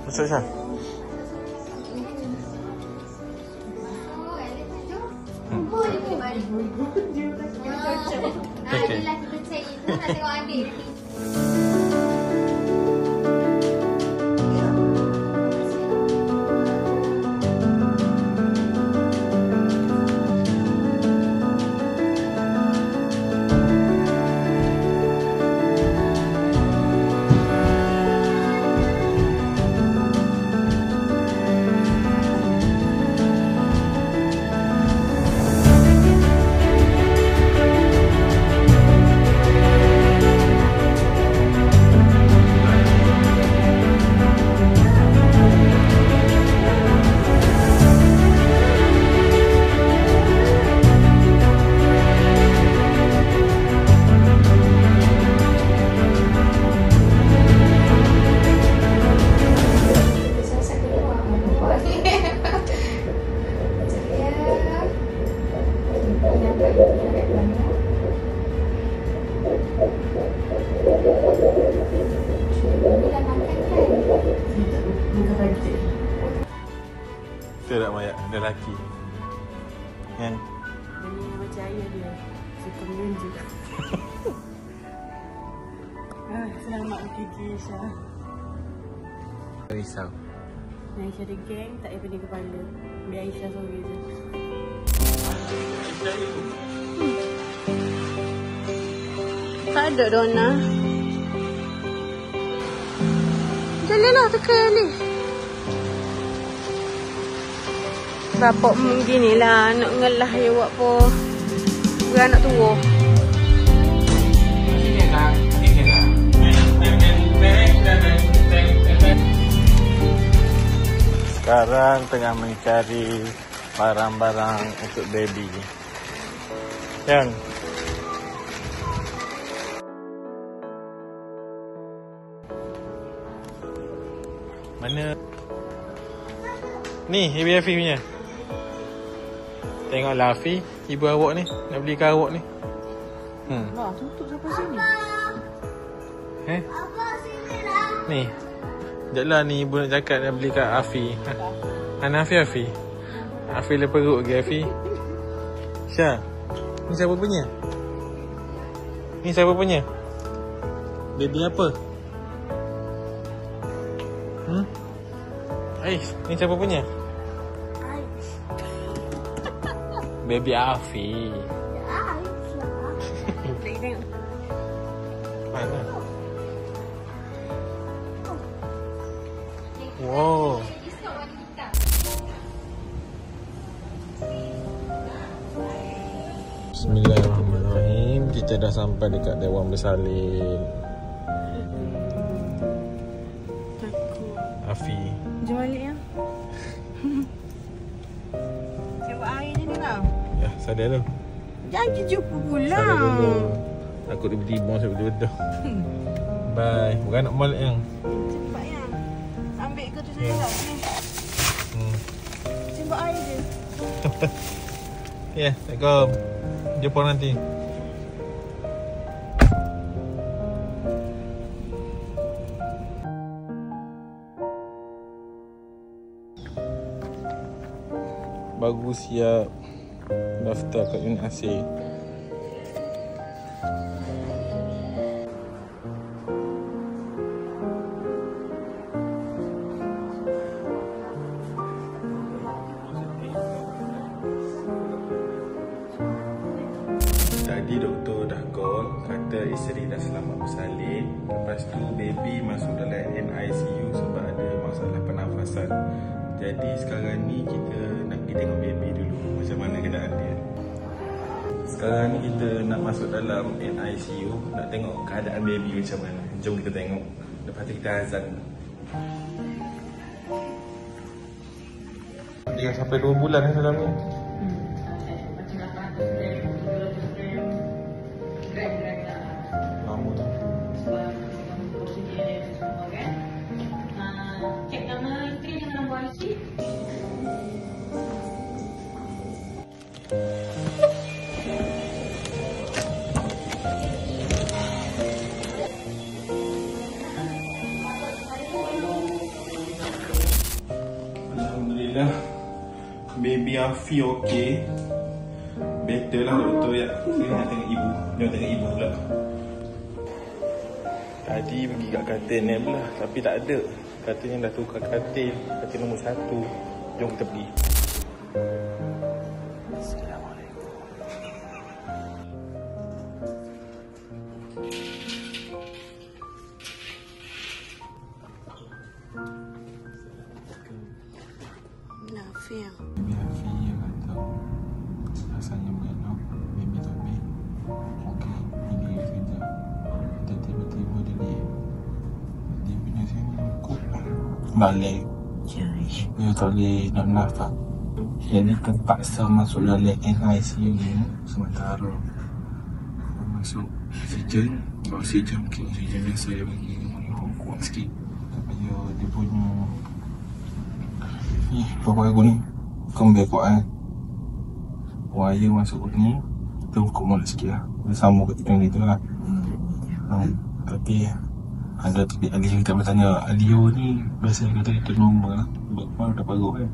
Masuk Syah. Okay. Adalah kita cek itu nak tengok adik ni. Betul tak Maya? Ada lelaki kan? Dia macam ayah dia. Suka menunjuk. Selamat gigi Syah. Risau. Aisyah ada geng, tak payah pening kepala. Biar Aisyah sorry je. Tak ada Donna. Jalanlah tekan ni. Bapak begini lah, nak ngelah ya buat apa. Beranak tua. Sekarang tengah mencari barang-barang untuk baby. Yang mana? Ni, Ibu Afi punya. Tengoklah Afi, ibu awak ni nak belikan awak ni. Wah, tutup sampai sini. Ni. Sekejaplah ni ibu nak cakap nak belikan Afi. Anak Afi. Afi le perut ke Afi? Syah. Ni siapa punya? Ni siapa punya? Baby apa? Aish, ni siapa punya? Baby Afi. Mana? Wow. Bismillahirrahmanirrahim. Kita dah sampai dekat Dewan Bersalin. Afi. Jom balik ya. Siapa air ni kau? Ya, sadar dulu. Jangan jumpa pula. Sadar dulu. Aku tiba-tiba saya betul-betul. Bye. Bukan nak balik yang. Cepat ya. Ambil ke tu saya tak ni. Cepat air je. Ya, Assalamualaikum. Jumpa nanti. Baru siap daftar kat unit asing. Tadi doktor dah call, kata isteri dah selamat bersalin. Lepas tu baby masuk dalam NICU sebab ada masalah pernafasan. Jadi sekarang ni kita nak pergi tengok baby dulu macam mana keadaan dia. Sekarang ni kita nak masuk dalam NICU, nak tengok keadaan baby macam mana. Jom kita tengok. Lepas tu kita azan. Dia sampai 2 bulan dalam ni. Alhamdulillah, baby Afi okey. Better lah doktor ya. Saya nak tengok ibu. Dia tengok ibu pula. Tadi pergi kat katil ni pula, tapi tak ada. Katanya dah tukar katil nombor 1. Jom kita pergi. Assalamualaikum. Nafi yang Baby Afi yang kata rasanya mengenok. Baby Tommy okey, ini saja. Dan tiba-tiba dia punya sini kok balik. Dia tak boleh nak nafas. Jadi terpaksa masuk dalam NICU ni sementara. Masuk oksigen mungkin oksigen biasa dia bagi kuat sikit supaya dia punya bapak aku ni kembali kuat wire masuk ni kita buka mulut sikit lah. Dia sambung kat hidung gitu lah. Tapi ada tadi Alio kita bertanya, Alio ni biasa kata kita normal lah. Sebab kemarin dah parut kan.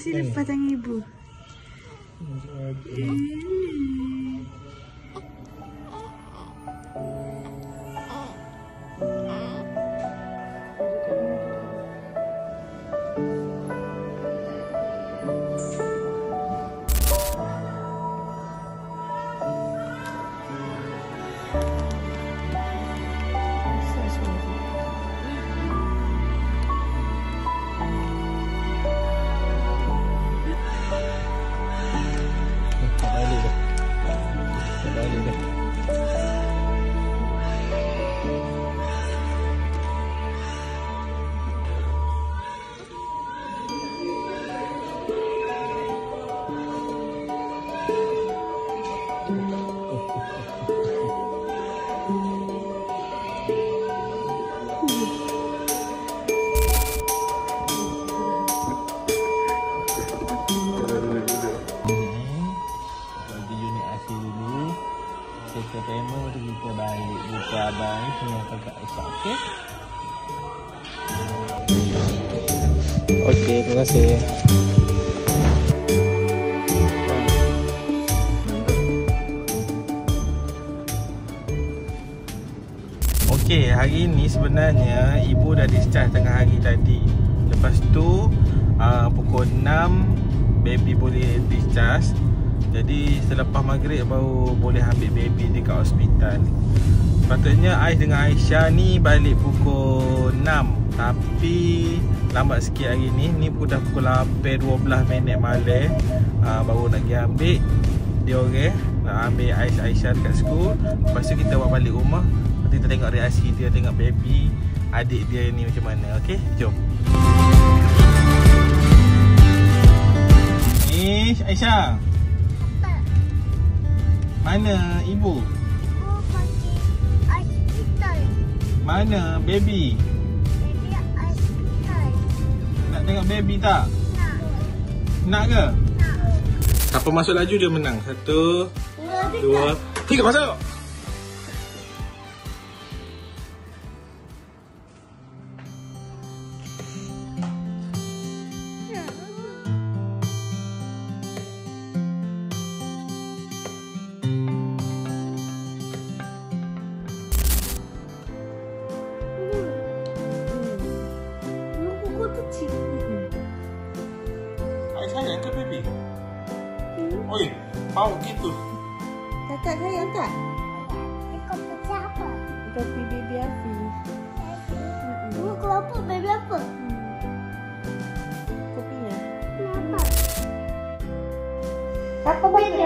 Dia lepas tangan ibu. Kita tema tu kita balik buka abang ni punya kakak Aisyah, okey? Okey, terima kasih. Okey, hari ni sebenarnya ibu dah discharge tengah hari tadi. Lepas tu pukul 6 baby boleh discharge. Jadi selepas maghrib baru boleh ambil baby dekat hospital. Patutnya Ais dengan Aisyah ni balik pukul 6, tapi lambat sikit hari ni. Ni dah pukul 8:12 malam baru nak pergi ambil dia orang. nak ambil Aisyah dekat school. Lepas tu kita bawa balik rumah. Nanti kita tengok reaksi dia, tengok baby adik dia ni macam mana. Okay, jom. Aisyah, mana ibu? Mana baby? Nak tengok baby tak? Nak ke? Siapa masuk laju dia menang. 1, 2, 3, masuk! Sayang ke baby? Oi, bau gitu. Kakak sayang tak? Kau pecah apa? Kopi baby Afi. Kau apa? Baby apa? Kopinya. Kenapa? Apa baby?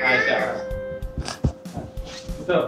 Aisyah. Betul.